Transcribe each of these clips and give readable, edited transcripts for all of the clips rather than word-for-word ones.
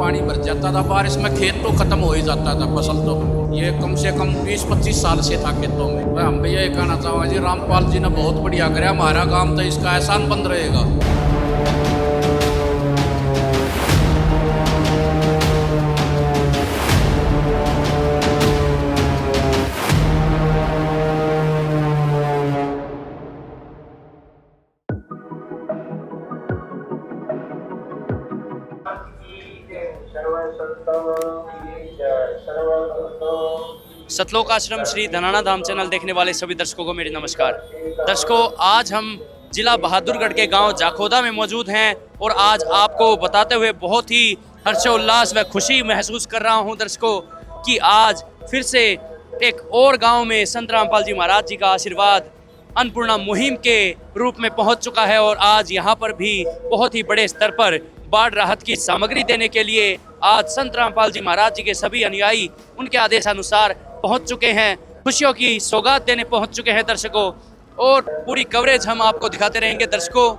पानी भर जाता था बारिश में, खेत तो खत्म हो ही जाता था, फसल तो। ये कम से कम 20-25 साल से था खेतों में। तो हम भी यही कहना चाहूँगा जी, रामपाल जी ने बहुत बढ़िया कराया, हमारा काम तो इसका एहसान बंद रहेगा। सतलोक आश्रम श्री धनाना धाम चैनल देखने वाले सभी दर्शकों को मेरी नमस्कार। दर्शकों, आज हम जिला बहादुरगढ़ के गांव जाखोदा में मौजूद हैं और आज आपको बताते हुए बहुत ही हर्षोल्लास व खुशी महसूस कर रहा हूं दर्शकों कि आज फिर से एक और गांव में संत रामपाल जी महाराज जी का आशीर्वाद अन्नपूर्णा मुहिम के रूप में पहुंच चुका है और आज यहां पर भी बहुत ही बड़े स्तर पर बाढ़ राहत की सामग्री देने के लिए आज संत रामपाल जी महाराज जी के सभी अनुयायी उनके आदेशानुसार पहुंच चुके हैं, खुशियों की सौगात देने पहुंच चुके हैं दर्शकों। और पूरी कवरेज हम आपको दिखाते रहेंगे दर्शकों,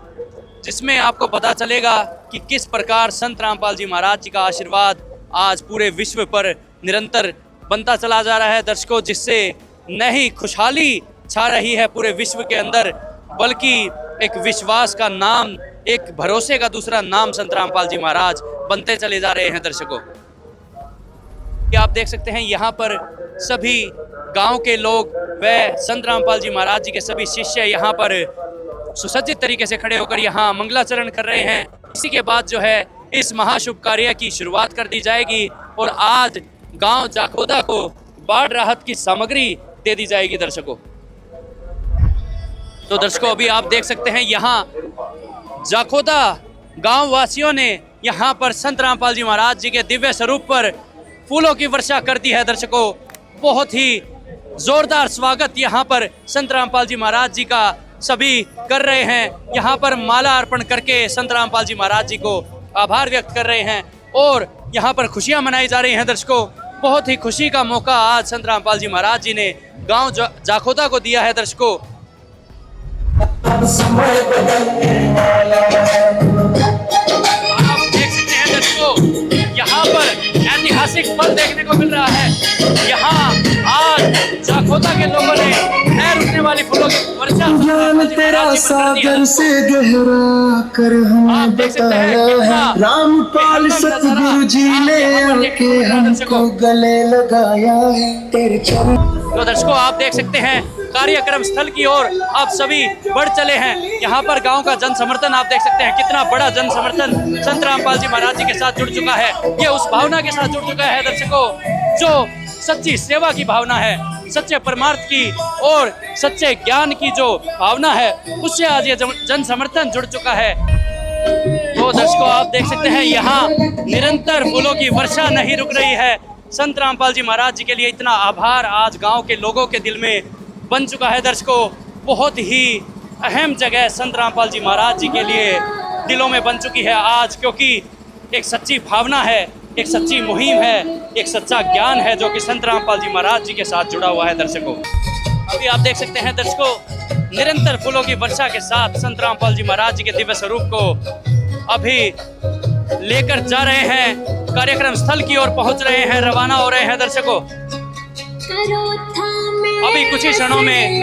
जिसमें आपको पता चलेगा कि किस प्रकार संत रामपाल जी महाराज जी का आशीर्वाद आज पूरे विश्व पर निरंतर बनता चला जा रहा है दर्शकों, जिससे न ही खुशहाली छा रही है पूरे विश्व के अंदर, बल्कि एक विश्वास का नाम, एक भरोसे का दूसरा नाम संत रामपाल जी महाराज बनते चले जा रहे हैं दर्शकों। कि आप देख सकते हैं यहाँ पर सभी गांव के लोग व संत रामपाल जी महाराज जी के सभी शिष्य यहाँ पर सुसज्जित तरीके से खड़े होकर यहाँ मंगलाचरण कर रहे हैं। इसी के बाद जो है इस महाशुभ कार्य की शुरुआत कर दी जाएगी और आज गांव जाखोदा को बाढ़ राहत की सामग्री दे दी जाएगी दर्शकों। तो दर्शकों, अभी आप देख सकते हैं यहाँ जाखोदा गांव वासियों ने यहाँ पर संत रामपाल जी महाराज जी के दिव्य स्वरूप पर फूलों की वर्षा कर दी है दर्शकों। बहुत ही जोरदार स्वागत यहाँ पर संत रामपाल जी महाराज जी का सभी कर रहे हैं। यहाँ पर माला अर्पण करके संत रामपाल जी महाराज जी को आभार व्यक्त कर रहे हैं और यहाँ पर खुशियाँ मनाई जा रही हैं दर्शकों। बहुत ही खुशी का मौका आज संत रामपाल जी महाराज जी ने गांव जाखोदा को दिया है दर्शकों। आप देख सकते हैं दर्शकों, यहाँ पर ऐतिहासिक पल देखने को मिल रहा है। यहाँ आज जाखोदा के लोगों ने नहर उठने वाली फूलों की वर्षा तेरा सागर से गहरा कर हमें बताया है, रामपाल सतगुरु जी ने आके हमको गले लगाया है तेरे चरण। तो दर्शकों, आप देख सकते हैं कार्यक्रम स्थल की ओर आप सभी बढ़ चले हैं। यहाँ पर गांव का जन समर्थन आप देख सकते हैं, कितना बड़ा जन समर्थन संत रामपाल जी महाराज जी के साथ जुड़ चुका है। ये उस भावना के साथ जुड़ चुका है दर्शकों, जो सच्ची सेवा की भावना है, सच्चे परमार्थ की और सच्चे ज्ञान की जो भावना है, उससे आज ये जन समर्थन जुड़ चुका है। तो दर्शकों, आप देख सकते हैं यहाँ निरंतर फूलों की वर्षा नहीं रुक रही है। संत रामपाल जी महाराज जी के लिए इतना आभार आज गांव के लोगों के दिल में बन चुका है दर्शकों। बहुत ही अहम जगह संत रामपाल जी महाराज जी के लिए दिलों में बन चुकी है आज, क्योंकि एक सच्ची भावना है, एक सच्ची मुहिम है, एक सच्चा ज्ञान है जो कि संत रामपाल जी महाराज जी के साथ जुड़ा हुआ है दर्शकों। अभी आप देख सकते हैं दर्शकों, निरंतर फूलों की वर्षा के साथ संत रामपाल जी महाराज जी के दिव्य स्वरूप को अभी लेकर जा रहे हैं, कार्यक्रम स्थल की ओर पहुंच रहे हैं, रवाना हो रहे हैं दर्शकों। अभी कुछ ही क्षणों में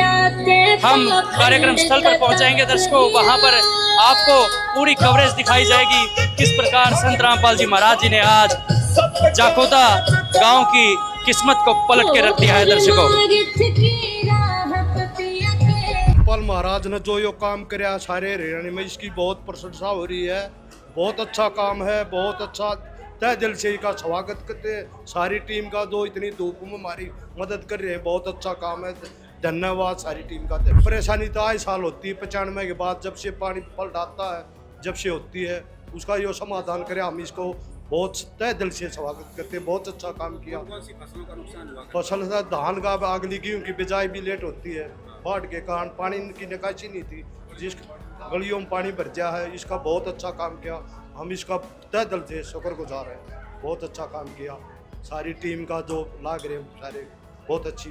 हम कार्यक्रम स्थल पर पहुंचाएंगे दर्शकों। वहां पर आपको पूरी कवरेज दिखाई जाएगी, किस प्रकार संत रामपाल जी महाराज जी ने आज जाखोदा गांव की किस्मत को पलट के रख दिया है दर्शकों। रामपाल महाराज ने जो यो काम कराया सारे हरियाणा में, इसकी बहुत प्रशंसा हो रही है। बहुत अच्छा काम है, बहुत अच्छा, तहे दिल से इसका स्वागत करते हैं सारी टीम का, जो इतनी धूप में हमारी मदद कर रही है। बहुत अच्छा काम है, धन्यवाद सारी टीम का। परेशानी तो आए साल होती है, 95 के बाद जब से पानी पलट आता है, जब से होती है, उसका यो समाधान करे। हम इसको बहुत तहे दिल से स्वागत करते हैं। बहुत अच्छा काम किया। फसलों का नुकसान हुआ? फसल का धान का अगली गेहूँ की बिजाई भी लेट होती है, बाढ़ के कारण पानी की निकासी नहीं थी, जिस गलियों में पानी भर गया है। इसका बहुत अच्छा काम किया, हम इसका तहे दिल से शुक्रगुजार हैं। बहुत अच्छा काम किया सारी टीम का, जो लाग रहे सारे बहुत अच्छी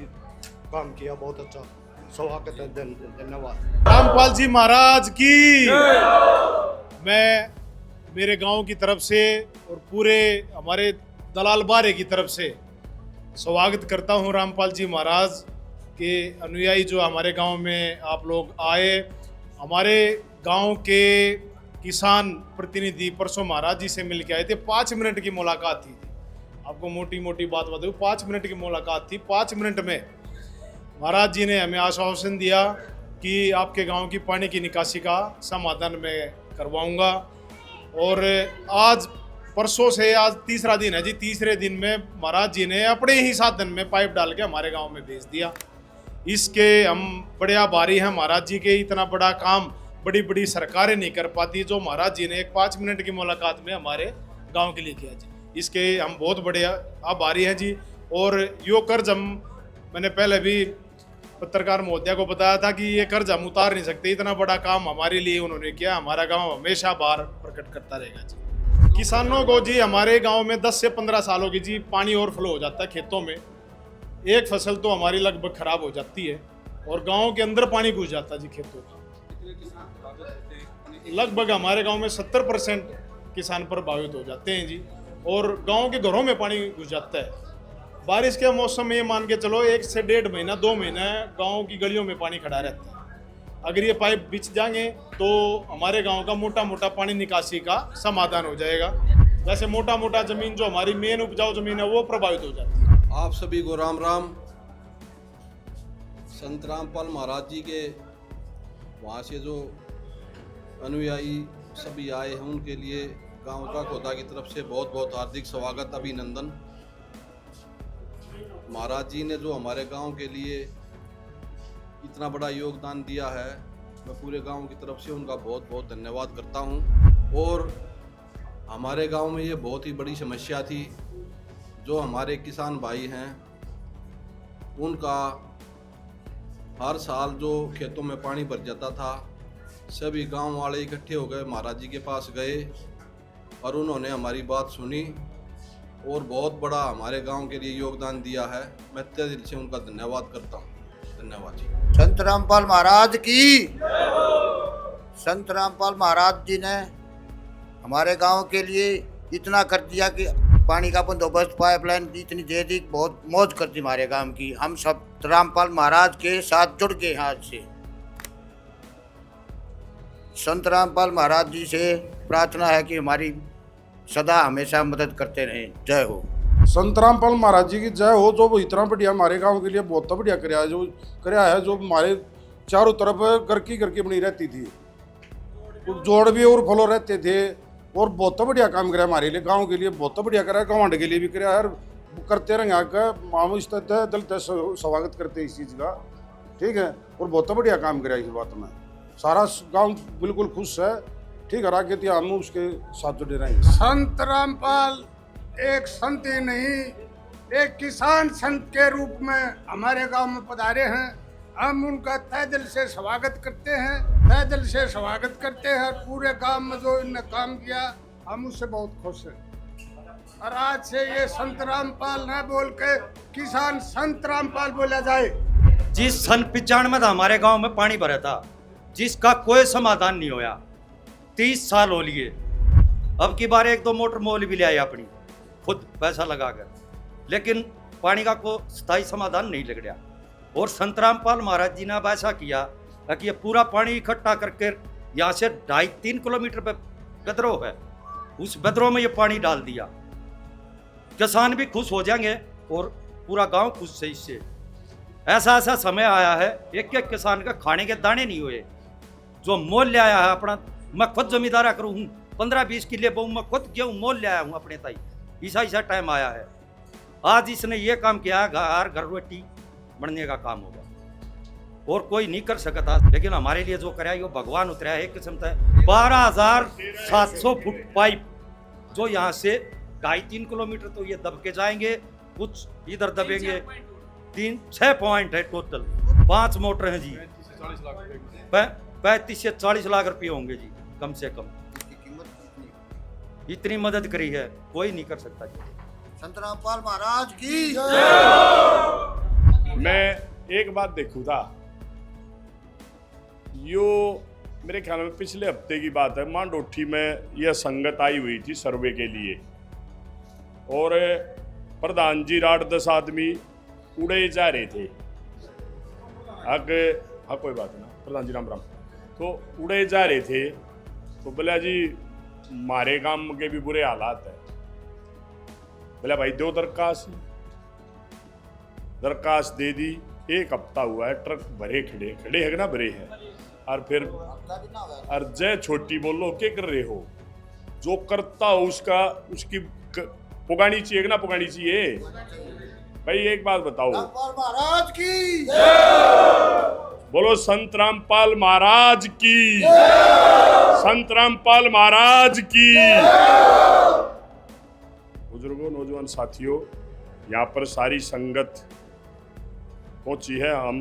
काम किया, बहुत अच्छा स्वागत है, धन्यवाद। रामपाल जी महाराज की। मैं मेरे गांव की तरफ से और पूरे हमारे दलाल बारे की तरफ से स्वागत करता हूं रामपाल जी महाराज के अनुयायी जो हमारे गांव में आप लोग आए। हमारे गांव के किसान प्रतिनिधि परसों महाराज जी से मिल के आए थे। 5 मिनट की मुलाकात थी। आपको मोटी मोटी बात बताऊं, 5 मिनट की मुलाकात थी। 5 मिनट में महाराज जी ने हमें आश्वासन दिया कि आपके गांव की पानी की निकासी का समाधान मैं करवाऊंगा। और आज परसों से आज तीसरा दिन है जी। तीसरे दिन में महाराज जी ने अपने ही साधन में पाइप डाल के हमारे गांव में भेज दिया। इसके हम बड़े आभारी हैं महाराज जी के। इतना बड़ा काम बड़ी बड़ी सरकारें नहीं कर पाती जो महाराज जी ने एक 5 मिनट की मुलाकात में हमारे गांव के लिए किया जी। इसके हम बहुत बड़े आभारी हैं जी। और यो कर्ज मैंने पहले भी पत्रकार महोदया को बताया था कि ये कर्ज हम उतार नहीं सकते। इतना बड़ा काम हमारे लिए उन्होंने किया। हमारा गांव हमेशा आभार प्रकट करता रहेगा जी। किसानों को जी हमारे गांव में 10 से 15 सालों की जी पानी ओवरफ्लो हो जाता है खेतों में। एक फसल तो हमारी लगभग खराब हो जाती है और गांव के अंदर पानी घुस जाता है जी खेतों का। लगभग हमारे गांव में 70% किसान प्रभावित हो जाते हैं जी। और गांव के घरों में पानी घुस जाता है। बारिश के मौसम में ये मान के चलो 1 से 1.5 महीना 2 महीना गांव की गलियों में पानी खड़ा रहता है। अगर ये पाइप बिछ जाएंगे तो हमारे गांव का मोटा मोटा पानी निकासी का समाधान हो जाएगा। वैसे मोटा मोटा जमीन जो हमारी मेन उपजाऊ जमीन है वो प्रभावित हो जाती है। आप सभी को राम राम। संत रामपाल महाराज जी के वहाँ से जो अनुयायी सभी आए हैं उनके लिए गांव जाखोदा की तरफ से बहुत बहुत हार्दिक स्वागत, अभिनंदन। महाराज जी ने जो हमारे गांव के लिए इतना बड़ा योगदान दिया है, मैं पूरे गांव की तरफ से उनका बहुत बहुत धन्यवाद करता हूं। और हमारे गांव में ये बहुत ही बड़ी समस्या थी। जो हमारे किसान भाई हैं उनका हर साल जो खेतों में पानी भर जाता था, सभी गांव वाले इकट्ठे हो गए, महाराज जी के पास गए और उन्होंने हमारी बात सुनी और बहुत बड़ा हमारे गांव के लिए योगदान दिया है। मैं तहे दिल से उनका धन्यवाद करता हूं। धन्यवाद जी। संत रामपाल महाराज की। संत रामपाल महाराज जी ने हमारे गांव के लिए इतना कर दिया कि पानी का बंदोबस्त, पाइपलाइन इतनी दे दी, बहुत मौज कर दी हमारे गांव की। हम सब रामपाल महाराज के साथ जुड़ गए आज से। संत रामपाल महाराज जी से प्रार्थना है कि हमारी सदा हमेशा मदद करते रहें। जय हो। संत रामपाल महाराज जी की जय हो। जो वो इतना बढ़िया हमारे गांव के लिए बहुत बढ़िया कराया है। जो हमारे चारों तरफ घर की बनी रहती थी, जोड़ भी और फलो रहते थे और बहुत बढ़िया काम कराया हमारे लिए, गांव के लिए बहुत बढ़िया कराया, गवांड के लिए भी कराया है। करते रहेंगे आगे, हम इस दिल से स्वागत करते हैं इस चीज़ का, ठीक है। और बहुत बढ़िया काम कराया इस बात में। सारा गाँव बिल्कुल खुश है, ठीक है। आगे तो हम उसके साथ जुड़े रहेंगे। संत रामपाल एक संत ही नहीं, एक किसान संत के रूप में हमारे गांव में पधारे हैं। हम उनका तहे दिल से स्वागत करते हैं, तहे दिल से स्वागत करते हैं। पूरे गांव में जो इन्होंने काम किया, हम उससे बहुत खुश हैं। और आज से ये संत रामपाल न बोल के किसान संत रामपाल बोला जाए। जिस सन 95 में हमारे गांव में पानी भरा था, जिसका कोई समाधान नहीं होया, 30 साल हो लिए। अब की बार 1-2 मोटर मोल भी ले आई अपनी खुद पैसा लगाकर, लेकिन पानी का कोई स्थायी समाधान नहीं लग रहा। और संत रामपाल महाराज जी ने अब ऐसा किया कि ये पूरा पानी इकट्ठा करके यहाँ से 2.5-3 किलोमीटर पे बदरोह है, उस बदरोह में ये पानी डाल दिया। किसान भी खुश हो जाएंगे और पूरा गांव खुश है इससे। ऐसा समय आया है, एक एक किसान का खाने के दाने नहीं हुए। जो मोल ले आया है अपना, मैं खुद जमींदारा करूँ हूँ, 15-20 किले बहु मैं खुद गेहूँ मोल ले आया हूँ अपने ताई। ऐसा टाइम आया है। आज इसने ये काम किया, घर रोटी बढ़ने का काम होगा और कोई नहीं कर सकता। लेकिन हमारे लिए जो कराया वो भगवान उतरा है। एक किस्म से 12,700 फुट पाइप जो यहाँ से 2.5-3 किलोमीटर तो ये दब के जाएंगे, कुछ इधर दबेंगे। 6 पॉइंट है टोटल, 5 मोटर हैं जी। 35 से 40 लाख रुपये होंगे जी कम से कम। इतनी मदद करी है, कोई नहीं कर सकता जी। संत रामपाल महाराज की। मैं एक बात देखूँ था, यो मेरे ख्याल में पिछले हफ्ते की बात है, मांडोठी में यह संगत आई हुई थी सर्वे के लिए और प्रधान जी 8-10 आदमी उड़े जा रहे थे। हाँ कोई बात ना, प्रधान जी राम राम। तो उड़े जा रहे थे तो बोला जी मारे गांव के भी बुरे हालात है। बोला भाई दो दरखास्त दे दी। 1 हफ्ता हुआ है, ट्रक भरे खड़े है ना, भरे हैं। और फिर जय छोटी बोलो क्या कर रहे हो, जो करता हो उसकी पुगानी चाहिए ना, पुगानी चाहिए। भाई एक बात बताओ, महाराज की बोलो संत रामपाल महाराज की, संत रामपाल महाराज की। बुजुर्गों, नौजवान साथियों, यहाँ पर सारी संगत पहुंची है। हम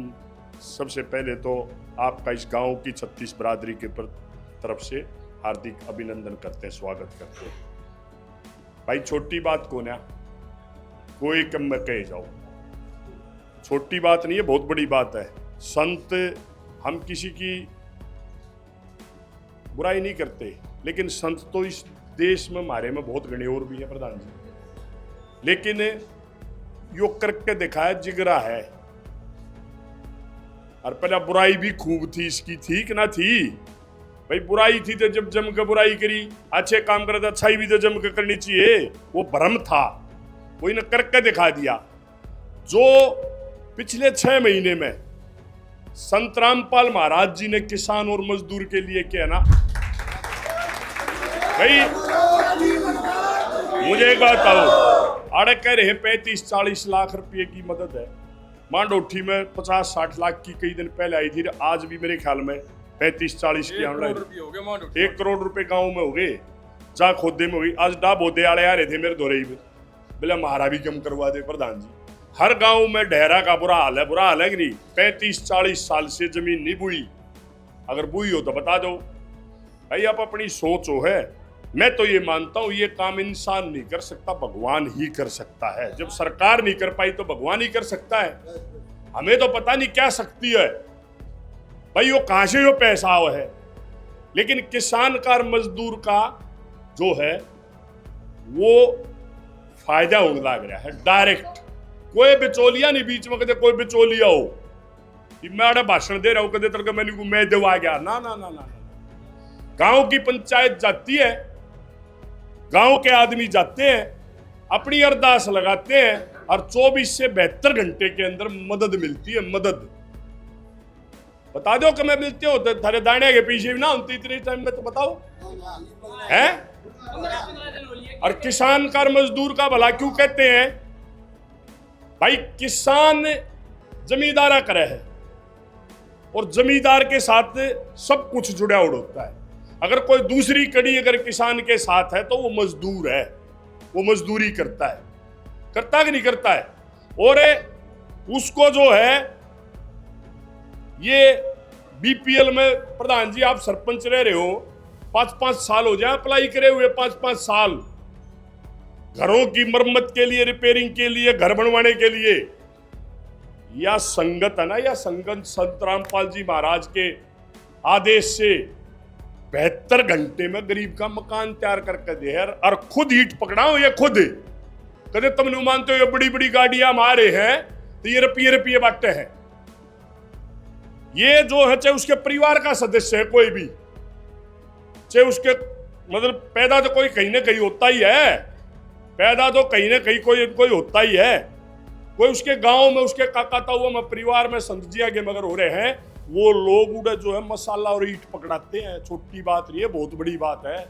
सबसे पहले तो आपका इस गांव की 36 बरादरी के तरफ से हार्दिक अभिनंदन करते हैं, स्वागत करते हैं। भाई छोटी बात को ना कोई कम में कहे जाओ, छोटी बात नहीं है, बहुत बड़ी बात है। संत, हम किसी की बुराई नहीं करते, लेकिन संत तो इस देश में हमारे में बहुत गणे और भी है प्रधान जी। लेकिन यो करके दिखाया जिगरा है। और पहले बुराई भी खूब थी इसकी, थी कि ना थी? भाई बुराई थी तो जब जम के बुराई करी, अच्छे काम करे तो अच्छाई भी तो जम के करनी चाहिए। वो भ्रम था, वो इन्हें करके दिखा दिया। जो पिछले 6 महीने में संत रामपाल महाराज जी ने किसान और मजदूर के लिए किया ना, भाई मुझे एक बात बताओ, आड़े कह रहे 35-40 लाख रुपए की मदद है। मांडोठी में 50-60 लाख की कई दिन पहले आई थी, आज भी मेरे ख्याल में 35-40 की ऑनलाइन 1 करोड़ रुपए गांव में हो गए, जा खोदे में हो गई। आज डा बोदे वाले आ रहे थे मेरे दोरे में, बोले हमारा भी कम करवा दे प्रधान जी। हर गांव में ढहरा का बुरा हाल है कि नहीं? 35-40 साल से जमीन नहीं बुई, अगर बुई हो तो बता दो भाई। आप अपनी सोचो है। मैं तो ये मानता हूं ये काम इंसान नहीं कर सकता, भगवान ही कर सकता है। जब सरकार नहीं कर पाई तो भगवान ही कर सकता है। हमें तो पता नहीं क्या शक्ति है भाई, वो कहां से वो पैसा है। लेकिन किसान का और मजदूर का जो है वो फायदा होने लग रहा है डायरेक्ट। कोई बिचौलिया नहीं बीच में, कदे कोई बिचौलिया हो कि मैं भाषण दे रहा हूं कदे तक मैं देवा गया ना ना ना ना। गांव की पंचायत जाती है, गांव के आदमी जाते हैं, अपनी अरदास लगाते हैं और 24 से 72 घंटे के अंदर मदद मिलती है। मदद बता दो कि मैं मिलती हो तो थारे दाने के पीछे भी ना होती इतने टाइम में, तो बताओ है। और किसान का मजदूर का भला क्यों कहते हैं भाई? किसान जमींदारा करे है और जमींदार के साथ सब कुछ जुड़ा हुआ होता है। अगर कोई दूसरी कड़ी अगर किसान के साथ है तो वो मजदूर है, वो मजदूरी करता है, करता कि नहीं करता है। और उसको जो है ये बीपीएल में, प्रधान जी आप सरपंच रह रहे हो, 5-5 साल हो जाए अप्लाई करे हुए, 5-5 साल घरों की मरम्मत के लिए, रिपेयरिंग के लिए, घर बनवाने के लिए। या संगत है ना, या संगत संत रामपाल जी महाराज के आदेश से 72 घंटे में गरीब का मकान तैयार करके दे है। और खुद ईंट पकड़ाओ, ये खुद कदे तुम नहीं मानते हो ये बड़ी बड़ी गाड़ियां मारे हैं तो ये रुपये बांटते हैं। ये जो है चाहे उसके परिवार का सदस्य है कोई भी, चाहे उसके मतलब पैदा तो कोई कहीं ना कहीं होता ही है, पैदा तो कहीं ना कहीं कोई होता ही है। कोई उसके गांव में उसके काका ताऊ में परिवार में संत जी आगे मगर हो रहे हैं, वो लोग उड़े जो है मसाला और ईंट पकड़ाते हैं। छोटी बात नहीं है, बहुत बड़ी बात है।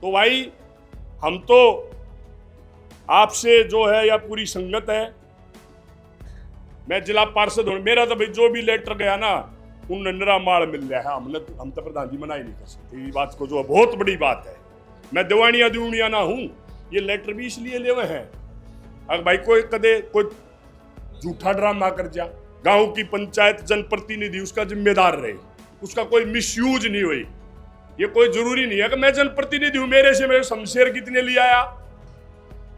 तो भाई हम तो आपसे जो है या पूरी संगत है, मैं जिला पार्षद हूं, मेरा तो भाई जो भी लेटर गया ना उन नरा माल मिल रहा है। हम तो प्रधान जी मना ही नहीं कर सकते ये बात को, जो बहुत बड़ी बात है। मैं दिवानिया दुनिया ना हूं, ये लेटर भी इसलिए ले हुए हैं अगर भाई कोई कदे कोई झूठा ड्रामा कर जा, गांव की पंचायत जनप्रतिनिधि उसका जिम्मेदार रहे, उसका कोई मिसयूज नहीं हुई। ये कोई जरूरी नहीं है कि मैं जनप्रतिनिधि हूं मेरे से मेरे शमशेर कितने ले आया।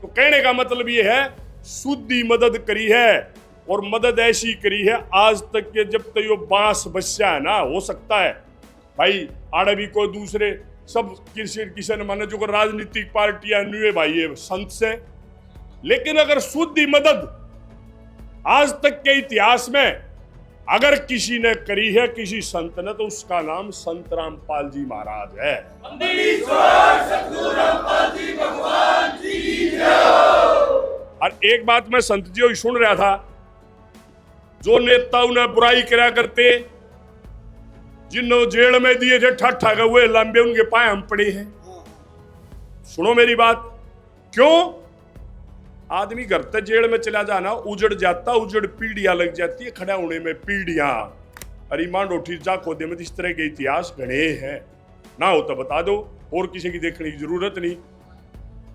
तो कहने का मतलब ये है शुद्धि मदद करी है और मदद ऐसी करी है आज तक के, जब तक यो बांस बच्चा है ना, हो सकता है भाई आड़े भी कोई दूसरे सब किसी ने माने जो राजनीतिक पार्टियां नुए भाई ये संत से, लेकिन अगर शुद्ध मदद आज तक के इतिहास में अगर किसी ने करी है किसी संत ने, तो उसका नाम संत रामपाल जी महाराज है। और एक बात मैं संत जी को सुन रहा था, जो नेता उन्हें बुराई करा करते, जिन्होंने जेल में दिए थे ठट्ठा का, हुए लंबे उनके पाए हम पड़े हैं। सुनो मेरी बात, क्यों आदमी घर तक जेल में चला जाना, उजड़ जाता, उजड़ पीढ़ियां लग जाती है, खड़ा होने में पीढ़ियां। अरे मांडोठी जाखोदे में इस तरह के इतिहास घने हैं, ना हो तो बता दो, और किसी की देखने की जरूरत नहीं।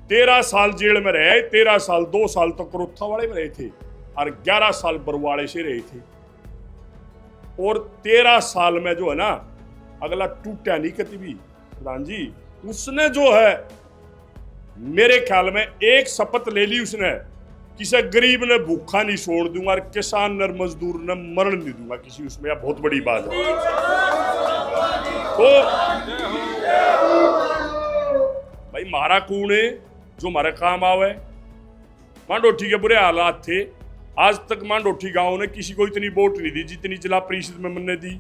13 साल जेल में रहे, 13 साल 2 साल तो करोथा वाले में रहे थे और 11 साल बरवाड़े से रहे थे। और 13 साल में जो है ना, अगला टूटा नहीं कभी भी प्रधान जी, उसने जो है मेरे ख्याल में एक शपथ ले ली उसने, किसी गरीब ने भूखा नहीं छोड़ दूंगा और किसान न मजदूर ने मरण नहीं दूंगा किसी उसमें। यह बहुत बड़ी बात है। तो भाई मारा कौन है जो हमारे काम आवे। मांडोठी के बुरे हालात थे, आज तक मांडोठी गांव ने किसी को इतनी वोट नहीं दी जितनी जिला परिषद में मैंने दी,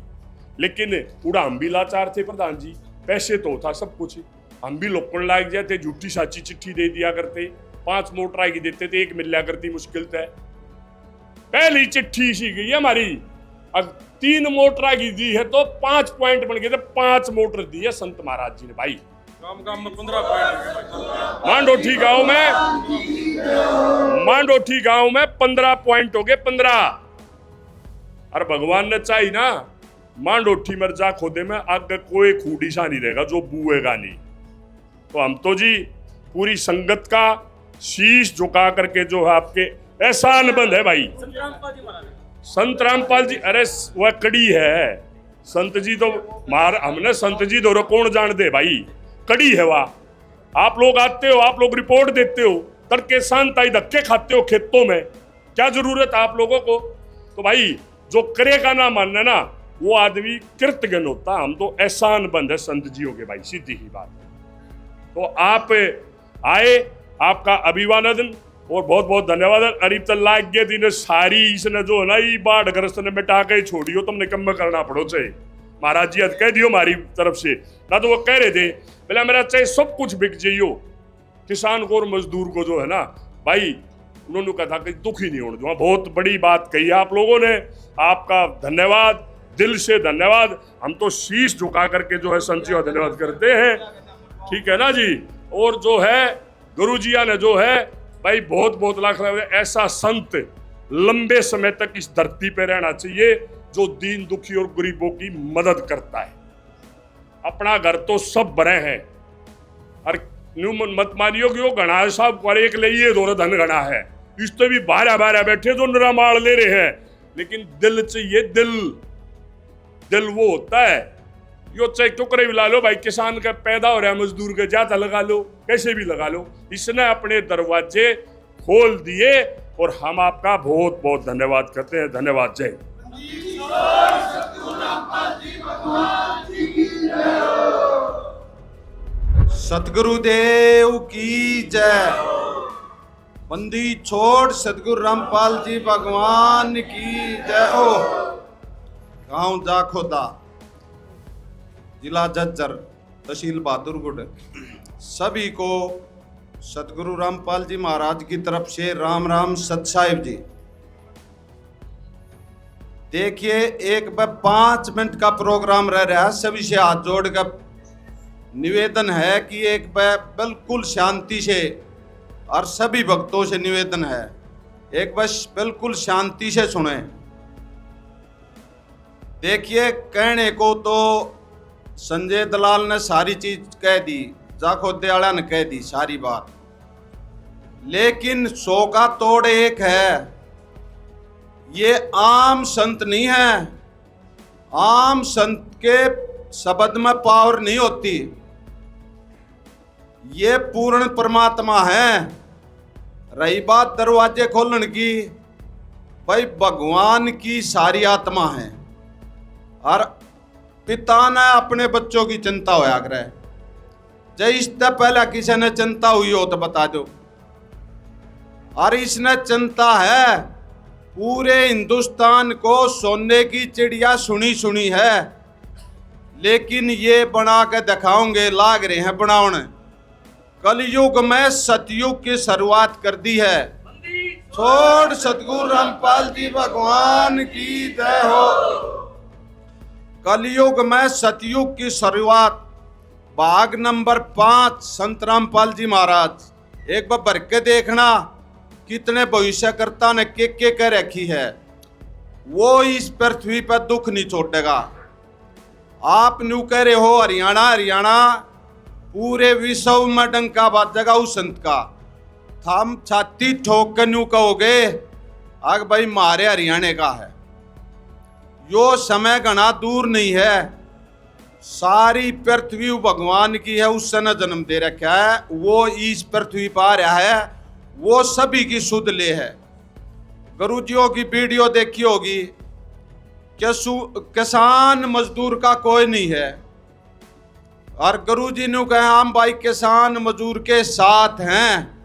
लेकिन उड़ा हम भी लाचार थे प्रधान जी, पैसे तो था सब कुछ, हम भी लोकल लाग जाते, झूठी साची चिट्ठी दे दिया करते, 5 मोटर की देते थे, 1 मिल करती मुश्किल था। पहली चिट्ठी सी गई हमारी, अब 3 मोटर की दी है तो 5 पॉइंट बन गए थे, 5 मोटर दी है संत महाराज जी ने भाई। काम में 15 पॉइंट मांडोठी गांव में 15 पॉइंट हो गए, 15। और भगवान ने चाहिए ना, मांडोठी मर्जा खोदे में आगे कोई खूडी सा नहीं रहेगा जो बुएगा नहीं। तो हम तो जी पूरी संगत का शीश झुका करके जो है आपके एहसान बंद है भाई। संत रामपाल जी, अरे वह कड़ी है संत जी तो हमने संत जी तो कौन जान दे भाई, कड़ी है वह। आप लोग आते हो, आप लोग रिपोर्ट देते हो, तड़के शांत आई धक्के खाते हो खेतों में, क्या जरूरत है आप लोगों को। तो भाई जो करेगा ना मानना ना, वो आदमी कृतज्ञ होता। हम तो एहसान बंद है संत जी हो गए भाई, सीधी ही बात। तो आप आए, आपका अभिवादन और बहुत बहुत धन्यवाद। अरीब तक लाग गए दिन सारी इसने जो है ना ये बाढ़ ग्रस्त ने मिटा के छोड़ियो, तुमने कम करना पड़ो चाहिए महाराज जी, कह दियो हमारी तरफ से ना। तो वो कह रहे थे बोला मेरा चाहे सब कुछ बिक जाइयो, किसान को और मजदूर को जो है ना भाई, उन्होंने कहा था कि दुखी नहीं होने दूंगा। बहुत बड़ी बात कही आप लोगों ने, आपका धन्यवाद, दिल से धन्यवाद। हम तो शीश झुका करके जो है संत जी का धन्यवाद करते हैं, ठीक है ना जी। और जो है गुरु जिया ने जो है भाई बहुत बहुत लाख ऐसा संत लंबे समय तक इस धरती पे रहना चाहिए जो दीन दुखी और गरीबों की मदद करता है। अपना घर तो सब बने हैं, और न्यू मत मानियो कि वो घना साहब पर एक ले ये दो धन घना है, इस तो भी बारह बैठे जो नरा मार ले रहे हैं, लेकिन दिल चाहिए, दिल वो होता है। यो चाहे टुकड़े भी ला लो भाई, किसान का पैदा हो रहा है, मजदूर का ज्यादा लगा लो, कैसे भी लगा लो, इसने अपने दरवाजे खोल दिए और हम आपका बहुत बहुत धन्यवाद करते हैं। धन्यवाद, जय। सतगुरुदेव की जय। बंदी छोड़ सतगुरु रामपाल जी भगवान की जय हो। गांव जाखोदा, जिला झज्जर, तहसील बहादुरगढ़, सभी को सतगुरु रामपाल जी महाराज की तरफ से राम राम सत साहिब जी। देखिए, एक 5 मिनट का प्रोग्राम रह रहा है, सभी से हाथ जोड़कर निवेदन है कि एक बिल्कुल शांति से, और सभी भक्तों से निवेदन है, एक बस बिल्कुल शांति से सुने। देखिए, कहने को तो संजय दलाल ने सारी चीज कह दी, जाखोदे वाला ने कह दी सारी बात, लेकिन 100 का तोड़ एक है, ये आम संत नहीं है। आम संत के शब्द में पावर नहीं होती, ये पूर्ण परमात्मा है। रही बात दरवाजे खोलने की, भाई भगवान की सारी आत्मा है और पिता ने अपने बच्चों की चिंता होया करे। जय इससे पहले किसी ने चिंता हुई हो तो बता दो। और इसने चिंता है पूरे हिंदुस्तान को सोने की चिड़िया सुनी सुनी है, लेकिन ये बना के दिखाओगे, लाग रहे हैं बनाने। कलयुग में सतयुग की शुरुआत कर दी है। छोड़ सतगुरु रामपाल जी भगवान की जय हो। कलयुग में सतयुग की शुरुआत, भाग नंबर 5, संत रामपाल जी महाराज। एक बार भर के देखना कितने भविष्यकर्ता ने के कह रखी है। वो इस पृथ्वी पर दुख नहीं छोड़ेगा। आप न्यू कह रहे हो हरियाणा हरियाणा, पूरे विश्व में डंका बाजेगा उस संत का। थम छाती ठोक कर न्यू कहोगे अग भाई मारे हरियाणा का है। यो समय घना दूर नहीं है। सारी पृथ्वी भगवान की है, उससे न जन्म दे रखा है। वो इस पृथ्वी पर आ रहा है, वो सभी की सुध ले है। गुरुजियों की वीडियो देखी होगी, किसान मजदूर का कोई नहीं है। और गुरुजी ने कहा हम भाई किसान मजदूर के साथ हैं।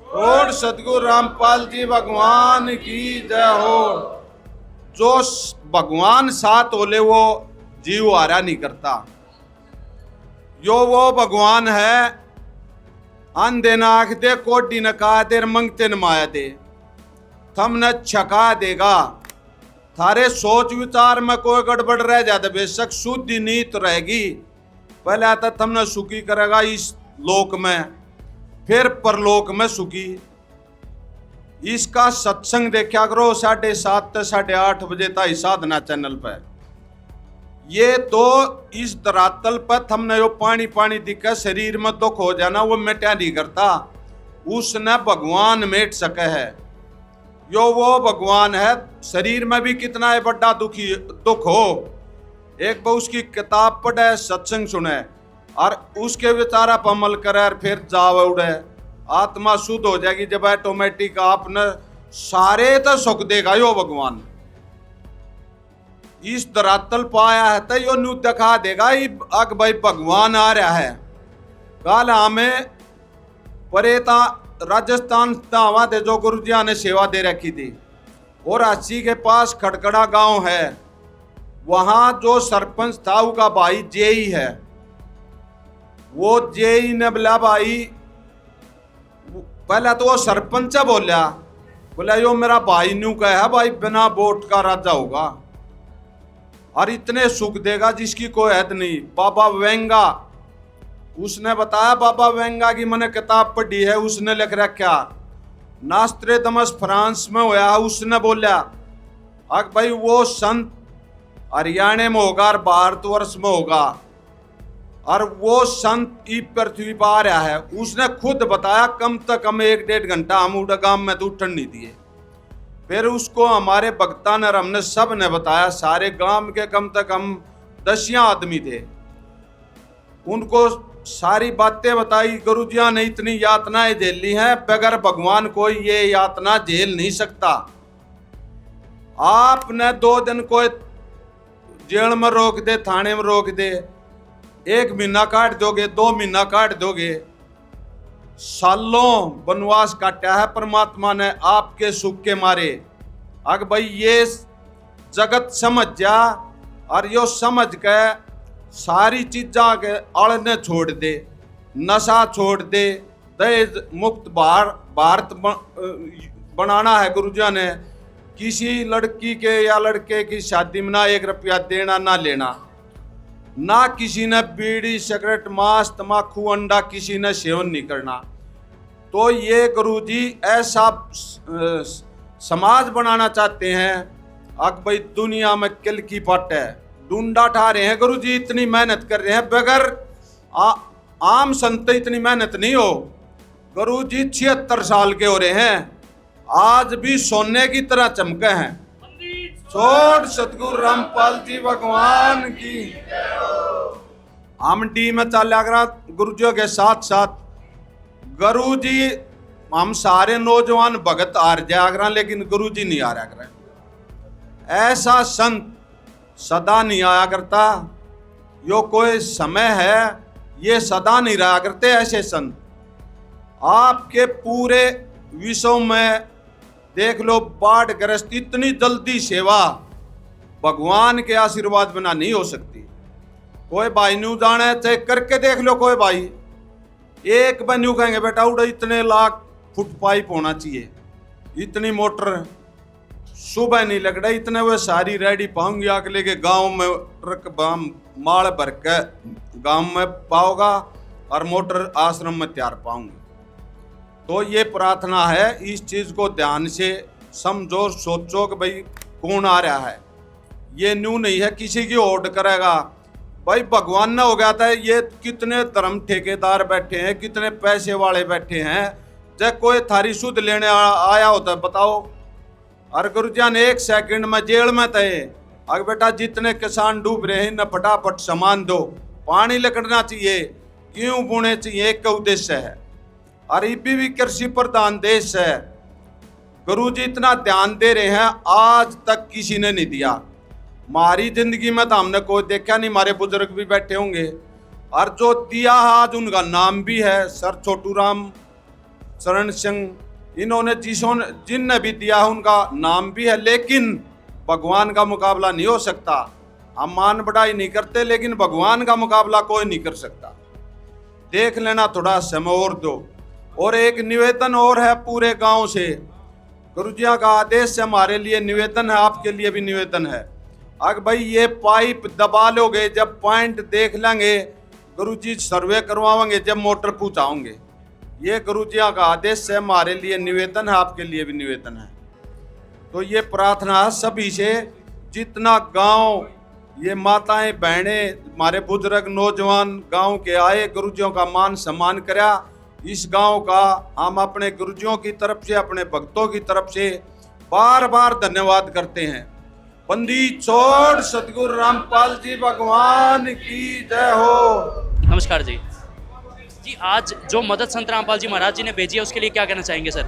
और सतगुरु रामपाल जी भगवान की जय हो। जो भगवान साथ होले वो जीव हारा नहीं करता। यो वो भगवान है, अंधे न आख दे, कोडी न कहा दे, मंगते न माया दे, थम न छका देगा। थारे सोच विचार में कोई गड़बड़ रह जाता बेशक शुद्धि नीत रहेगी। पहले आता थम न सुखी करेगा इस लोक में, फिर परलोक में सुखी। इसका सत्संग देखा करो 7:30 से 8:30 बजे तक साधना चैनल पर। ये तो इस धरातल पर थमने यो पानी पानी दिखे शरीर में दुख हो जाना, वो मिटा नहीं करता। उसने भगवान मेट सके है। यो वो भगवान है। शरीर में भी कितना है बड़ा दुख हो, एक बार उसकी किताब पढ़े, सत्संग सुने और उसके विचारा पर अमल करे और फिर जाव उड़े, आत्मा शुद्ध हो जाएगी। जब ऑटोमेटिक आपने सारे तो सुख देगा यो भगवान। इस धरातल पाया है तो यो न्यू दिखा देगा अग भाई भगवान आ रहा है। कल हमें परेता राजस्थान दावा दे जो गुरुजिया ने सेवा दे रखी थी, और रांची के पास खड़खड़ा गांव है, वहां जो सरपंच था उसका भाई जेई है। वो जेई ने बोला भाई, पहले तो वो सरपंच बोला यो मेरा भाई न्यू कहा है भाई बिना वोट का राजा होगा और इतने सुख देगा जिसकी कोई हद नहीं। बाबा वेंगा, उसने बताया, बाबा वेंगा की मैंने किताब पढ़ी है, उसने लिख रखा नास्ट्रेडमस फ्रांस में होया। उसने बोला अग भाई वो संत हरियाणा में होगा और भारतवर्ष में होगा और वो संत ई पृथ्वी पर आ रहा है। उसने खुद बताया कम से कम 1-1.5 घंटा हम उड़ा गांव में तो उठन नहीं दिए। फिर उसको हमारे भक्ता ने हमने सब ने बताया, सारे गांव के कम से कम 10 आदमी थे, उनको सारी बातें बताई। गुरुजिया ने इतनी यातनाएं झेल ली हैं, बगैर भगवान कोई ये यातना झेल नहीं सकता। आपने 2 दिन कोई जेल में रोक दे, थाने में रोक दे, 1 महीना काट दोगे, 2 महीना काट दोगे, सालों वनवास काटा है परमात्मा ने आपके सुख के मारे। अगर भाई ये जगत समझ जा और यो समझ के सारी चीजा के अड़ने छोड़ दे, नशा छोड़ दे, दहेज मुक्त भारत बनाना है। गुरुजिया ने किसी लड़की के या लड़के की शादी में ना 1 रुपया देना ना लेना, ना किसी ने बीड़ी सिगरेट मांस तम्बाकू अंडा किसी ने सेवन नहीं करना। तो ये गुरुजी ऐसा समाज बनाना चाहते हैं। अब भाई दुनिया में किल की पट है, डूंडा ठा रहे हैं। गुरुजी इतनी मेहनत कर रहे हैं, बगैर आम संत इतनी मेहनत नहीं हो। गुरुजी 76 साल के हो रहे हैं, आज भी सोने की तरह चमके हैं। छोड़ सतगुरु रामपाल जी भगवान की। हम डी में चल गुरुजियों के साथ साथ गुरुजी हम सारे नौजवान भगत हार जाया करें लेकिन गुरु जी नहीं हारा करें। ऐसा संत सदा नहीं आया करता, यो कोई समय है, ये सदा नहीं रहा करते ऐसे संत। आपके पूरे विश्व में देख लो बाढ़ ग्रस्त, इतनी जल्दी सेवा भगवान के आशीर्वाद बिना नहीं हो सकती। कोई भाई न्यू जाना है चेक करके देख लो, कोई भाई एक बार न्यू कहेंगे बेटा उड़ा इतने लाख फुट पाइप होना चाहिए, इतनी मोटर सुबह नहीं लग रहा, इतने वो सारी रेडी पाऊंगी आके लेके गांव में ट्रक बाम माल भर के गांव में पाओगा और मोटर आश्रम में तैयार पाऊंगी। तो ये प्रार्थना है, इस चीज को ध्यान से समझो, सोचो कि भाई कौन आ रहा है। ये न्यू नहीं है किसी की ओट करेगा, भाई भगवान ने हो गया था। ये कितने धर्म ठेकेदार बैठे हैं, कितने पैसे वाले बैठे हैं, जब कोई थारी सुध लेने आया होता है बताओ। और गुरुजन एक सेकंड में जेल में थे, अगर बेटा जितने किसान डूब रहे हैं न फटाफट सामान दो, पानी लगना चाहिए, क्यों बुने चाहिए, एक का उद्देश्य है। और ये भी कृषि प्रधान देश है, गुरु जी इतना ध्यान दे रहे हैं, आज तक किसी ने नहीं दिया। हमारी जिंदगी में तो हमने कोई देखा नहीं, हमारे बुजुर्ग भी बैठे होंगे, और जो दिया आज उनका नाम भी है सर छोटू राम शरण सिंह, इन्होंने जिनने भी दिया उनका नाम भी है। लेकिन भगवान का मुकाबला नहीं हो सकता। हम मान बढ़ाई नहीं करते, लेकिन भगवान का मुकाबला कोई नहीं कर सकता। देख लेना, थोड़ा समय और दो। और एक निवेदन और है पूरे गांव से, गुरुजिया का आदेश से हमारे लिए निवेदन है, आपके लिए भी निवेदन है। अगर भाई ये पाइप दबा लोगे, जब पॉइंट देख लेंगे, गुरुजी सर्वे करवाएंगे, जब मोटर पहुंचाओगे। ये गुरुजिया का आदेश है, हमारे लिए निवेदन है, आपके लिए भी निवेदन है। तो ये प्रार्थना है सभी से, जितना गांव ये माताएं बहनें हमारे बुजुर्ग नौजवान गांव के आए, गुरुजियों का मान सम्मान करा। इस गांव का हम अपने गुरुजियों की तरफ से, अपने भक्तों की तरफ से बार बार धन्यवाद करते हैं। बंदी छोड़ सतगुरु रामपाल जी भगवान की जय हो। नमस्कार जी। जी आज जो मदद संत रामपाल जी महाराज जी ने भेजी है उसके लिए क्या कहना चाहेंगे सर?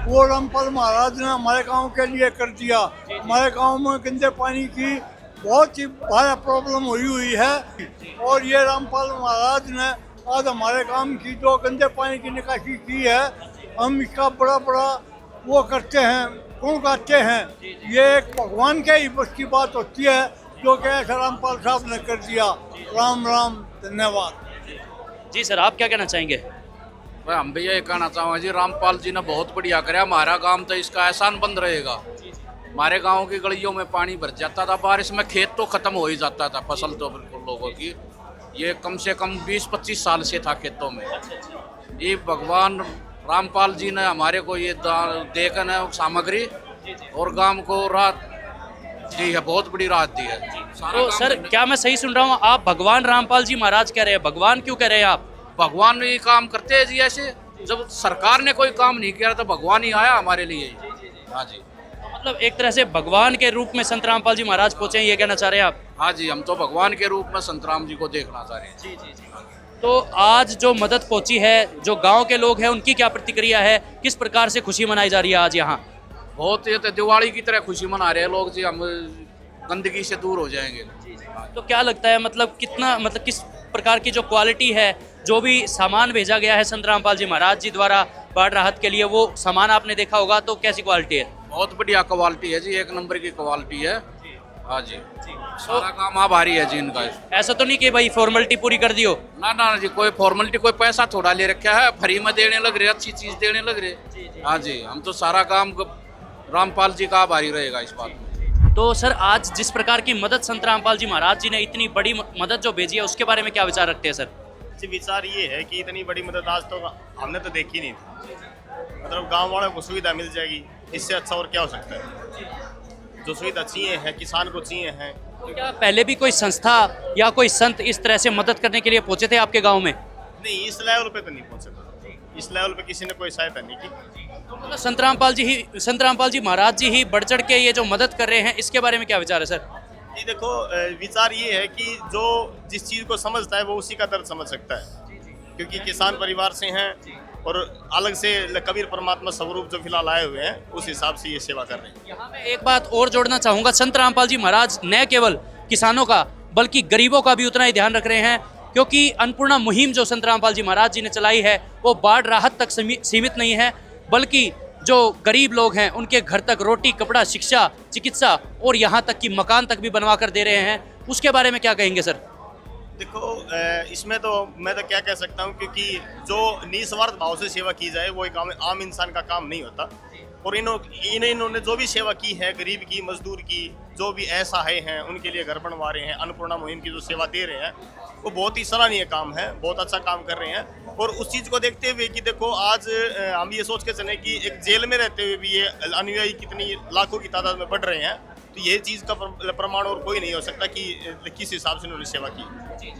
वो रामपाल महाराज ने हमारे गांव के लिए कर दिया। हमारे गांव में गंदे पानी की बहुत ही बड़ा प्रॉब्लम हुई है, और ये रामपाल महाराज ने आज हमारे गांव की जो गंदे पानी की निकासी की है, हम इसका बड़ा बड़ा वो करते हैं, गुण गाते हैं। ये एक भगवान के ही बस की बात होती है, जो कि ऐसा रामपाल साहब ने कर दिया। राम राम, धन्यवाद जी। सर आप क्या कहना चाहेंगे? भाई हम भी यही कहना चाहेंगे जी, रामपाल जी ने बहुत बढ़िया कराया। हमारा गांव तो इसका एहसान बंद रहेगा। हमारे गांव की गलियों में पानी भर जाता था, बारिश में खेत तो खत्म हो ही जाता था, फसल तो बिल्कुल लोगों की ये कम से कम 20-25 साल से था खेतों में। ये भगवान रामपाल जी ने हमारे को ये देकर है सामग्री, और गांव को राहत दी है, बहुत बड़ी राहत दी है। तो सर क्या मैं सही सुन रहा हूँ, आप भगवान रामपाल जी महाराज कह रहे हैं? भगवान क्यों कह रहे हैं आप? भगवान ये काम करते हैं जी, ऐसे जब सरकार ने कोई काम नहीं किया तो भगवान ही आया हमारे लिए। हाँ जी, मतलब एक तरह से भगवान के रूप में संत रामपाल जी महाराज पहुंचे हैं, ये कहना चाह रहे हैं आप? हाँ जी, हम तो भगवान के रूप में संत राम जी को देखना चाह रहे हैं। जी जी जी। तो आज जो मदद पहुंची है, जो गांव के लोग हैं उनकी क्या प्रतिक्रिया है, किस प्रकार से खुशी मनाई जा रही है आज यहाँ? बहुत ये तो दिवाली की तरह खुशी मना रहे हैं लोग जी, हम गंदगी से दूर हो जाएंगे। तो क्या लगता है, मतलब कितना, मतलब किस प्रकार की जो क्वालिटी है, जो भी सामान भेजा गया है संत रामपाल जी महाराज जी द्वारा बाढ़ राहत के लिए, वो सामान आपने देखा होगा, तो कैसी क्वालिटी है? बहुत बढ़िया क्वालिटी है जी, एक नंबर की क्वालिटी है। हाँ जी, सारा काम आभारी है जी इनका। ऐसा तो नहीं कि भाई फॉर्मेलिटी पूरी कर दियो? ना ना जी, कोई फॉर्मेलिटी, कोई पैसा थोड़ा ले रखा है, फ्री में देने लग रहे, अच्छी चीज देने लग रहे। हाँ जी, हम तो सारा काम रामपाल जी का आभारी रहेगा इस बात में। तो सर आज जिस प्रकार की मदद संत रामपाल जी महाराज जी ने इतनी बड़ी मदद जो भेजी है, उसके बारे में क्या विचार रखते हैं सर? जी विचार ये है कि इतनी बड़ी मदद आज तो हमने तो देखी नहीं थी। मतलब गांव वालों को सुविधा मिल जाएगी, इससे अच्छा और क्या हो सकता है। जो सुविधा चाहिए है, किसान को चाहिए है। तो क्या पहले भी कोई संस्था या कोई संत इस तरह से मदद करने के लिए पहुंचे थे आपके गाँव में? नहीं, इस लेवल पे तो नहीं पहुंचे। इस लेवल पे किसी ने कोई सहायता नहीं की। तो मतलब संत रामपाल जी महाराज जी ही बढ़ चढ़ के ये जो मदद कर रहे हैं, इसके बारे में क्या विचार है सर? जी देखो, विचार ये है कि जो जिस चीज़ को समझता है वो उसी का दर्द समझ सकता है। क्योंकि किसान परिवार से हैं और अलग से कबीर परमात्मा स्वरूप जो फिलहाल आए हुए हैं उस हिसाब से ये सेवा कर रहे हैं। यहाँ मैं एक बात और जोड़ना चाहूँगा, संत रामपाल जी महाराज न केवल किसानों का बल्कि गरीबों का भी उतना ही ध्यान रख रहे हैं, क्योंकि अन्नपूर्णा मुहिम जो संत रामपाल जी महाराज जी ने चलाई है वो बाढ़ राहत तक सीमित नहीं है, बल्कि जो गरीब लोग हैं उनके घर तक रोटी, कपड़ा, शिक्षा, चिकित्सा और यहाँ तक कि मकान तक भी बनवा कर दे रहे हैं। उसके बारे में क्या कहेंगे सर? देखो, इसमें तो मैं तो क्या कह सकता हूँ, क्योंकि जो निस्वार्थ भाव से सेवा की जाए वो एक आम इंसान का काम नहीं होता। और इन्होंने जो भी सेवा की है, गरीब की, मजदूर की, जो भी असहाय हैं उनके लिए घर बनवा रहे हैं, अन्नपूर्णा मुहिम की जो सेवा दे रहे हैं वो बहुत ही सराहनीय काम है, बहुत अच्छा काम कर रहे हैं। और उस चीज़ को देखते हुए कि देखो आज हम ये सोच के चले कि एक जेल में रहते हुए भी ये अनुयायी कितनी लाखों की तादाद में बढ़ रहे हैं, तो ये चीज़ का प्रमाण और कोई नहीं हो सकता कि किस हिसाब से उन्होंने सेवा की।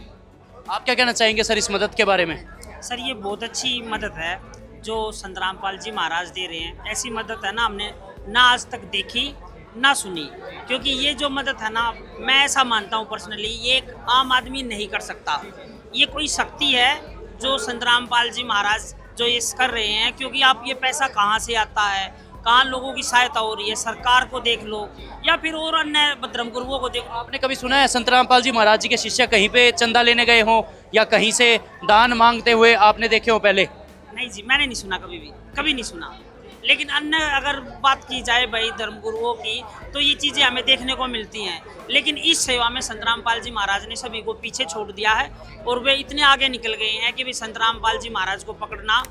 आप क्या कहना चाहेंगे सर इस मदद के बारे में? सर ये बहुत अच्छी मदद है जो संत रामपाल जी महाराज दे रहे हैं। ऐसी मदद है ना हमने ना आज तक देखी ना सुनी, क्योंकि ये जो मदद है ना, मैं ऐसा मानता हूँ पर्सनली, ये एक आम आदमी नहीं कर सकता। ये कोई शक्ति है जो संत रामपाल जी महाराज जो ये कर रहे हैं, क्योंकि आप ये पैसा कहाँ से आता है, कहाँ लोगों की सहायता हो रही है, सरकार को देख लो या फिर और अन्य धर्म गुरुओं को देखो। आपने कभी सुना है संत रामपाल जी महाराज जी के शिष्य कहीं पे चंदा लेने गए हों या कहीं से दान मांगते हुए आपने देखे हो पहले? नहीं जी, मैंने नहीं सुना, कभी नहीं सुना। लेकिन अन्य अगर बात की जाए भाई धर्म गुरुओं की, तो ये चीज़ें हमें देखने को मिलती हैं। लेकिन इस सेवा में संत रामपाल जी महाराज ने सभी को पीछे छोड़ दिया है और वे इतने आगे निकल गए हैं कि भी संत रामपाल जी महाराज को पकड़ना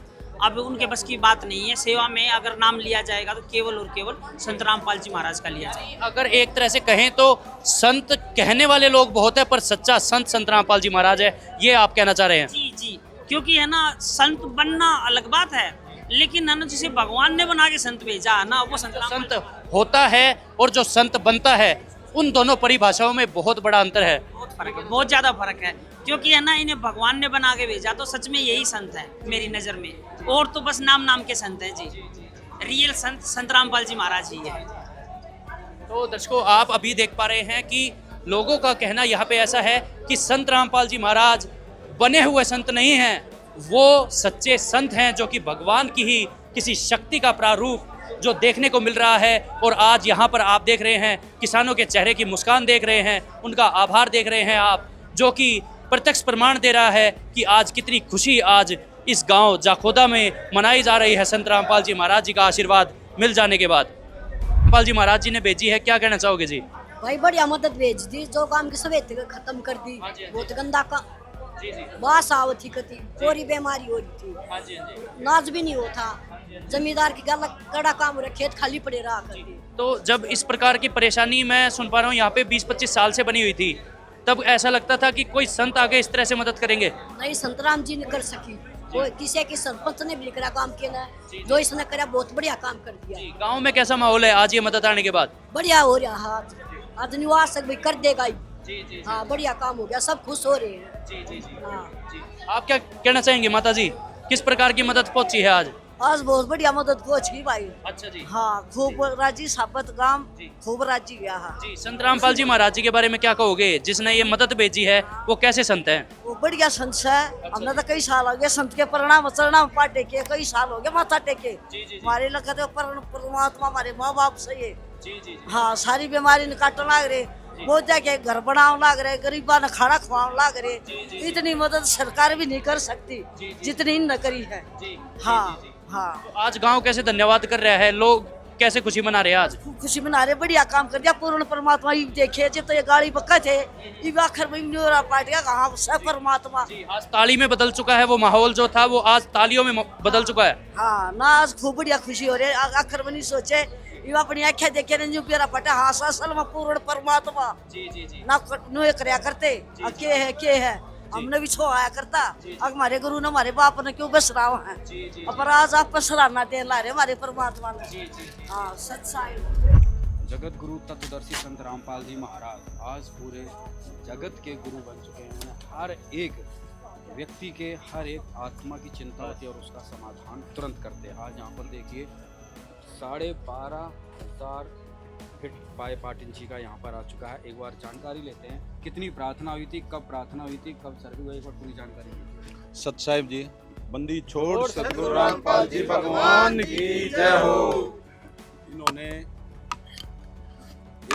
अब उनके बस की बात नहीं है। सेवा में अगर नाम लिया जाएगा तो केवल और केवल संत रामपाल जी महाराज का लिया जाएगा। अगर एक तरह से कहें तो संत कहने वाले लोग बहुत है, पर सच्चा संत रामपाल जी महाराज है, ये आप कहना चाह रहे हैं? जी जी, क्योंकि है ना, संत बनना अलग बात है, लेकिन है ना जिसे भगवान ने बना के संत भेजा है ना, वो संत होता है और जो संत बनता है, उन दोनों परिभाषाओं में बहुत बड़ा अंतर है। बहुत फर्क है, बहुत ज़्यादा फर्क है। क्योंकि है ना, इन्हें भगवान ने बना के भेजा तो सच में यही संत है मेरी नज़र में, और तो बस नाम के संत हैं जी। रियल संत रामपाल जी महाराज ही है। तो दर्शकों, आप अभी देख पा रहे हैं कि लोगों का कहना यहाँ पे ऐसा है कि संत रामपाल जी महाराज बने हुए संत नहीं हैं, वो सच्चे संत हैं जो कि भगवान की ही किसी शक्ति का प्रारूप जो देखने को मिल रहा है। और आज यहाँ पर आप देख रहे हैं किसानों के चेहरे की मुस्कान देख रहे हैं, उनका आभार देख रहे हैं आप, जो कि प्रत्यक्ष प्रमाण दे रहा है कि आज कितनी खुशी आज इस गांव जाखोदा में मनाई जा रही है संत रामपाल जी महाराज जी का आशीर्वाद मिल जाने के बाद। रामपाल जी महाराज जी ने भेजी है, क्या कहना चाहोगे जी? भाई बढ़िया मदद भेज दी, जो काम की सवेत खत्म कर दी। बहुत गंदा का बास आवत थी, कती चोरी बीमारी हो रही थी, नाच भी नहीं होता, जमींदार की गला कड़ा काम हो रहा, खेत खाली पड़े रहा करती। तो जब इस प्रकार की परेशानी मैं सुन पा रहा हूँ यहाँ पे 20-25 साल से बनी हुई थी, तब ऐसा लगता था कि कोई संत आगे इस तरह से मदद करेंगे? नहीं, संत राम जी ने कर सकी, वो किसी की सरपंच ने भी करा काम किया है, जो इसने करा बहुत बढ़िया काम कर दिया। गांव में कैसा माहौल है आज ये मदद आने के बाद? बढ़िया हो रहा है, आज निवास भाई कर देगा ही। हाँ, बढ़िया काम हो गया, सब खुश हो रहे हैं। हाँ। आप क्या कहना चाहेंगे माता जी, किस प्रकार की मदद पहुंची है आज? आज बहुत बढ़िया मदद पहुंची भाई। अच्छा जी। हाँ, खूब राजी सापत गांव खूब राजी गया। हाँ जी, संत रामपाल जी महाराज जी के बारे में क्या कहोगे, जिसने ये मदद भेजी है वो कैसे संत है? वो बढ़िया संत है, हमने तो कई साल हो गए संत के प्रणाम चरणाम पाटे के, कई साल हो गए माथा टेके। हमारे लगा तो परमात्मा हमारे माँ बाप से ये। हाँ, सारी बीमारी ने काटने लाग रहे, बहुत जगह घर बनाने लाग रहे, गरीबा ने खाना खवाने लाग रहे। इतनी मदद सरकार भी नहीं कर सकती जितनी न करी है। हाँ हाँ। तो आज गांव कैसे धन्यवाद कर रहा है, लोग कैसे खुशी मना रहे हैं? आज खुशी मना रहे, बढ़िया काम कर दिया पूर्ण परमात्मा ही देखे। जब तो ये गाड़ी बक्का थे, आखिर में न्योरा पाट गया, कहाँ से परमात्मा। आज ताली में बदल चुका है वो माहौल जो था, वो आज तालियों में बदल चुका है। हाँ ना, आज खूब बढ़िया खुशी हो रही है। आखिर में नहीं सोचे, ये अपनी आँखें देखे रंजू प्यारा पटा, हाँ असल में पूर्ण परमात्मा ना नो करया करते। के है हमने भी छो आया करता, हमारे गुरु ने हमारे बाप ने क्यों बस रहा है, पर आज आप सराहना दे ला रहे हमारे परमात्मा ने। हाँ, सच्चाई। जगत गुरु तत्वदर्शी संत रामपाल जी महाराज आज पूरे जगत के गुरु बन चुके हैं। हर एक व्यक्ति के हर एक आत्मा की चिंता होती है और उसका समाधान तुरंत करते हैं। आज यहाँ पर देखिए 12,500 फिट बाय 8 इंची का यहाँ पर आ चुका है। एक बार जानकारी लेते हैं, कितनी प्रार्थना हुई थी, कब प्रार्थना हुई थी, कब सर्वे हुआ, एक बार पूरी जानकारी। सत साहिब जी, बंदी छोड़ सतगुरु रामपाल जी भगवान की जय हो। इन्होंने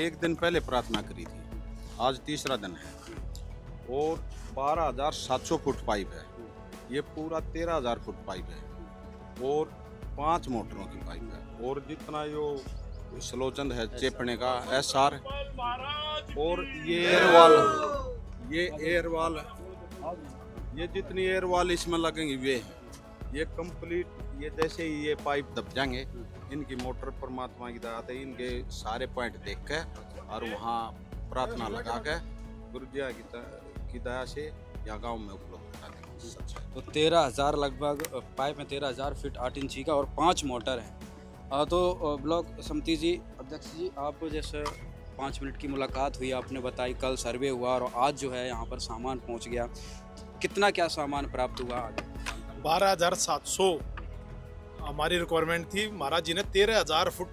एक दिन पहले प्रार्थना करी थी, आज तीसरा दिन है और 12,700 फुट पाइप है। ये पूरा 13,000 फुट पाइप है और 5 मोटरों की पाइप है और जितना यो सलोचंद है चेपने का SR और ये एयरवाल ये जितनी एयरवाल इसमें लगेंगी वे ये कंप्लीट, ये जैसे ही ये पाइप दब जाएंगे इनकी मोटर परमात्मा की दया से इनके सारे पॉइंट देख के और वहाँ प्रार्थना लगा के गुरु जी की दया से यहाँ गाँव में उपलब्ध करा देंगे। तो 13,000 लगभग पाइप में 13,000 फीट 8 इंची का और 5 मोटर हैं। तो ब्लॉक समिति जी, अध्यक्ष जी, आप जैसे 5 मिनट की मुलाकात हुई, आपने बताई कल सर्वे हुआ और आज जो है यहाँ पर सामान पहुँच गया। कितना क्या सामान प्राप्त हुआ? 12,700 हमारी रिक्वायरमेंट थी। महाराज जी ने 13,000 फुट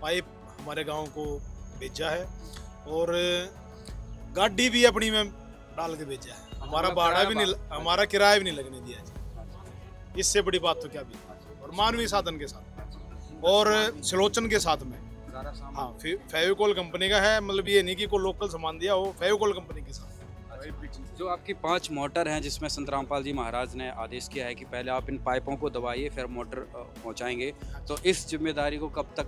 पाइप हमारे गांव को भेजा है और गाड़ी भी अपनी में डाल के भेजा है। हमारा भाड़ा भी नहीं, हमारा किराया भी नहीं लगने दिया जी। इससे बड़ी बात तो क्या भी, और मानवीय साधन के साथ और सलोचन के साथ में। हाँ, फेविकोल कंपनी का है, मतलब ये नहीं कि कोई लोकल सामान दिया हो, फेविकोल कंपनी के साथ। जो आपकी 5 मोटर हैं जिसमें संत रामपाल जी महाराज ने आदेश किया है कि पहले आप इन पाइपों को दबाइए फिर मोटर पहुंचाएंगे, तो इस जिम्मेदारी को कब तक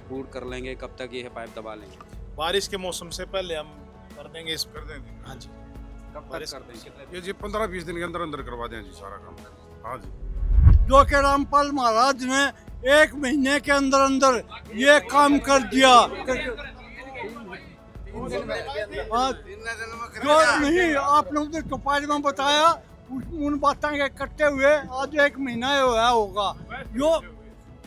पूर्ण कर लेंगे, कब तक ये पाइप दबा लेंगे? बारिश के मौसम से पहले हम कर देंगे इस कर देंगे। हाँ जी, कब तक कर देंगे? ये जी 15-20 दिन के अंदर अंदर करवा दें जी सारा काम। हाँ जी, जो कि रामपाल महाराज ने 1 महीने के अंदर अंदर ये काम कर दिया। जो नहीं आपने उधर चौपाल में बताया उन बातों के करते हुए आज 1 महीना हुआ होगा। यो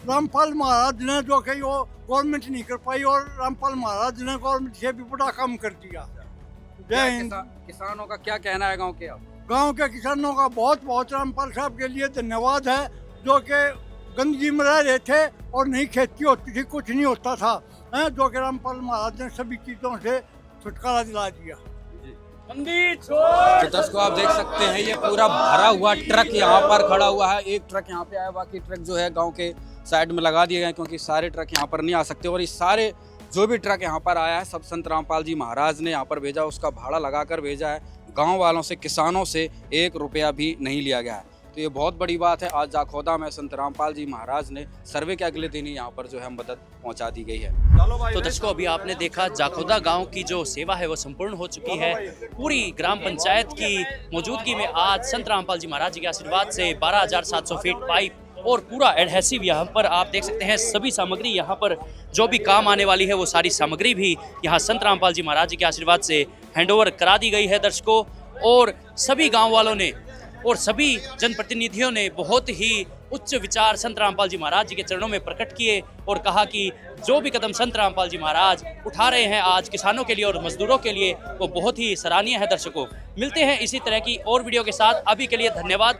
रामपाल महाराज ने जो कि यो गवर्नमेंट नहीं कर पाई और रामपाल महाराज ने गवर्नमेंट से भी बड़ा काम कर दिया। जय हिंद। किसानों का क्या कहना है गाँव के? गांव के किसानों का बहुत बहुत रामपाल साहब के लिए धन्यवाद है, जो कि गंदगी में रह रहे थे और नहीं खेती होती थी, कुछ नहीं होता था, जो कि रामपाल महाराज ने सभी चीज़ों से छुटकारा दिला दिया। तो दर्शकों आप देख सकते हैं ये पूरा भरा हुआ ट्रक यहाँ पर खड़ा हुआ है। एक ट्रक यहाँ पे आया, बाकी ट्रक जो है गाँव के साइड में लगा दिए गए क्योंकि सारे ट्रक यहाँ पर नहीं आ सकते। और इस सारे जो भी ट्रक यहाँ पर आया है सब संत रामपाल जी महाराज ने यहाँ पर भेजा, उसका भाड़ा लगाकर भेजा है। गांव वालों से, किसानों से 1 रुपया भी नहीं लिया गया है। तो ये बहुत बड़ी बात है। आज जाखोदा में संत रामपाल जी महाराज ने सर्वे के अगले दिन ही यहाँ पर जो है मदद पहुँचा दी गई है। तो दर्शकों अभी आपने देखा जाखोदा गांव की जो सेवा है वो संपूर्ण हो चुकी है। पूरी ग्राम पंचायत की मौजूदगी में आज संत रामपाल जी महाराज जी के आशीर्वाद से 12,700 फीट पाइप और पूरा एडहेसिव यहाँ पर आप देख सकते हैं। सभी सामग्री यहाँ पर जो भी काम आने वाली है वो सारी सामग्री भी यहाँ संत रामपाल जी महाराज जी के आशीर्वाद से हैंडओवर करा दी गई है दर्शकों। और सभी गांव वालों ने और सभी जनप्रतिनिधियों ने बहुत ही उच्च विचार संत रामपाल जी महाराज जी के चरणों में प्रकट किए और कहा कि जो भी कदम संत रामपाल जी महाराज उठा रहे हैं आज किसानों के लिए और मजदूरों के लिए वो बहुत ही सराहनीय है। दर्शकों मिलते हैं इसी तरह की और वीडियो के साथ, अभी के लिए धन्यवाद।